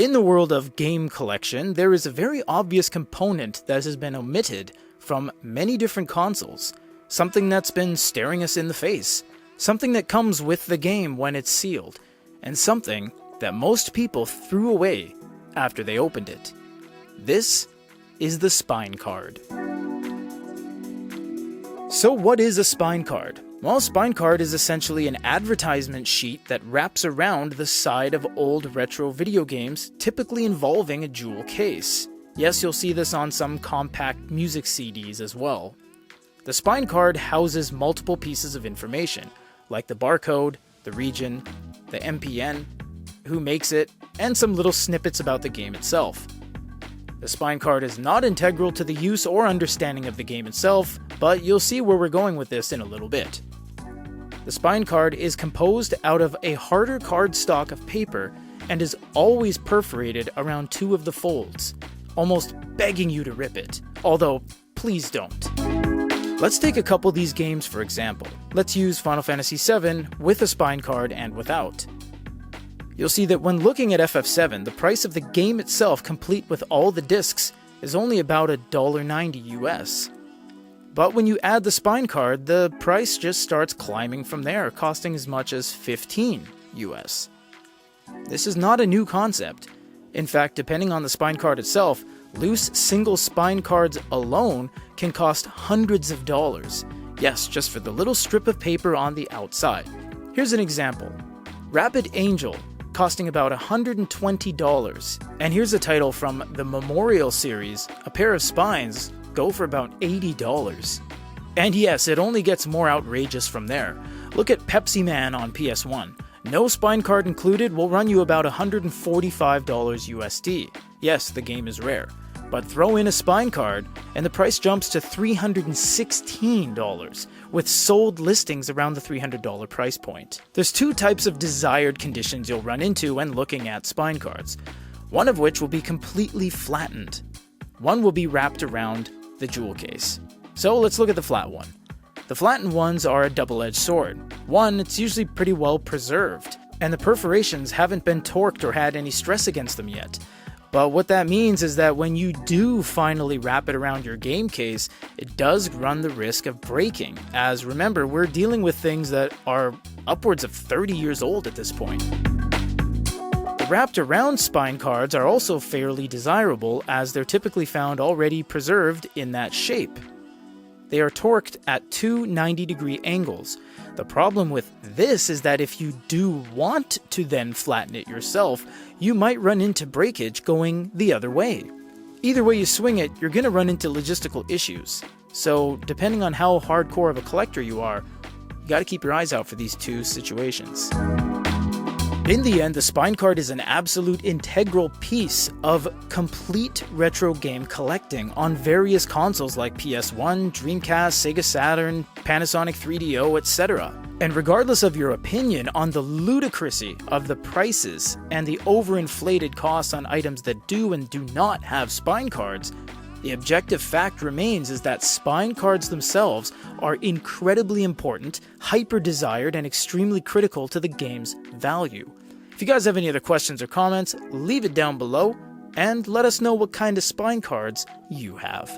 In the world of game collection, there is a very obvious component that has been omitted from many different consoles. Something that's been staring us in the face. Something that comes with the game when it's sealed. And something that most people threw away after they opened it. This is the spine card. So what is a spine card? Well, a spine card is essentially an advertisement sheet that wraps around the side of old retro video games, typically involving a jewel case. Yes, you'll see this on some compact music CDs as well. The spine card houses multiple pieces of information, like the barcode, the region, the MPN, who makes it, and some little snippets about the game itself. The spine card is not integral to the use or understanding of the game itself, but you'll see where we're going with this in a little bit. The spine card is composed out of a harder cardstock of paper and is always perforated around two of the folds, almost begging you to rip it, although please don't. Let's take a couple of these games for example. Let's use Final Fantasy VII with a spine card and without. You'll see that when looking at FF7, the price of the game itself complete with all the discs is only about $1.90 US. But when you add the spine card, the price just starts climbing from there, costing as much as $15 US. This is not a new concept. In fact, depending on the spine card itself, loose single spine cards alone can cost hundreds of dollars. Yes, just for the little strip of paper on the outside. Here's an example. Rapid Angel, costing about $120. And here's a title from the Memorial series. A pair of spines go for about $80. And yes, it only gets more outrageous from there. Look at Pepsi Man on PS1. No spine card included will run you about $145 USD. Yes, the game is rare. But throw in a spine card, and the price jumps to $316, with sold listings around the $300 price point. There's two types of desired conditions you'll run into when looking at spine cards, one of which will be completely flattened. One will be wrapped around the jewel case. So let's look at the flat one. The flattened ones are a double-edged sword. One, it's usually pretty well preserved, and the perforations haven't been torqued or had any stress against them yet. But what that means is that when you do finally wrap it around your game case, it does run the risk of breaking, as remember, we're dealing with things that are upwards of 30 years old at this point. The wrapped around spine cards are also fairly desirable, as they're typically found already preserved in that shape. They are torqued at two 90-degree angles. The problem with this is that if you do want to then flatten it yourself, you might run into breakage going the other way. Either way you swing it, you're going to run into logistical issues. So, depending on how hardcore of a collector you are, you got to keep your eyes out for these two situations. In the end, the spine card is an absolute integral piece of complete retro game collecting on various consoles like PS1, Dreamcast, Sega Saturn, Panasonic 3DO, etc. And regardless of your opinion on the ludicrousy of the prices and the overinflated costs on items that do and do not have spine cards, the objective fact remains is that spine cards themselves are incredibly important, hyper-desired, and extremely critical to the game's value. If you guys have any other questions or comments, leave it down below, and let us know what kind of spine cards you have.